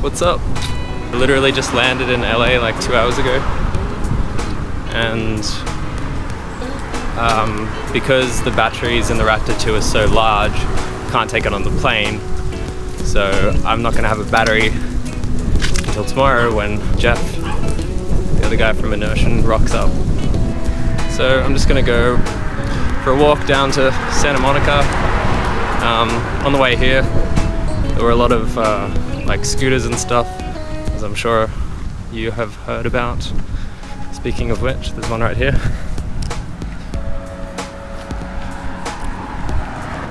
What's up? I literally just landed in LA like 2 hours ago, and because the batteries in the Raptor 2 are so large, can't take it on the plane, so I'm not gonna have a battery until tomorrow when Jeff, the other guy from Inertion, rocks up. So I'm just gonna go for a walk down to Santa Monica. On the way here, there were a lot of like scooters and stuff, as I'm sure you have heard about. Speaking of which, there's one right here.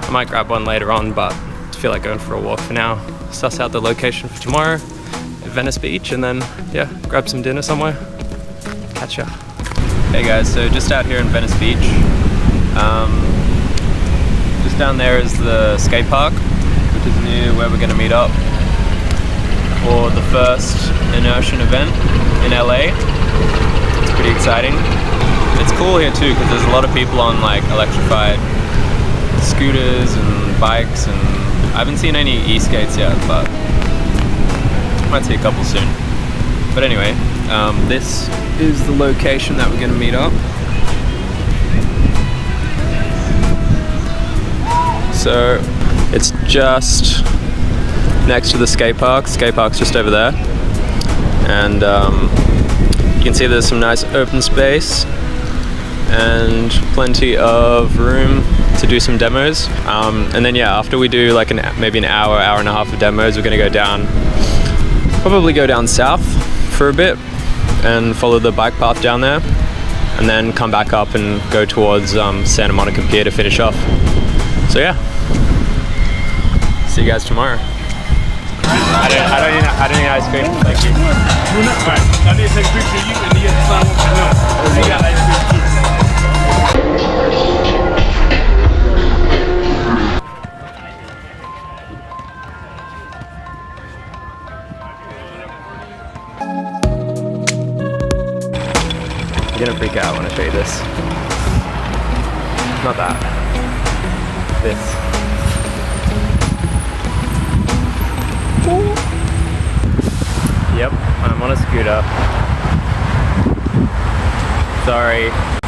I might grab one later on, but I feel like going for a walk for now. Suss out the location for tomorrow at Venice Beach, and then yeah, grab some dinner somewhere. Catch ya. Hey guys, so just out here in Venice Beach. Just down there is the skate park, which is near where we're gonna meet up for the first Inertion event in LA. It's pretty exciting. It's cool here too because there's a lot of people on like electrified scooters and bikes, and I haven't seen any e-skates yet, but might see a couple soon. But anyway, this is the location that we're gonna meet up. So it's just next to the skate park. Skate park's just over there, and you can see there's some nice open space and plenty of room to do some demos. And then yeah, after we do like maybe an hour and a half of demos, we're gonna go down, probably go down south for a bit and follow the bike path down there, and then come back up and go towards Santa Monica Pier to finish off. So yeah, see you guys tomorrow. I don't need ice cream. Thank you. Alright, I need to take a picture of you and the other son. You got ice cream too. You're gonna freak out when I show you this. Not that. This. Yep, I'm on a scooter. Sorry.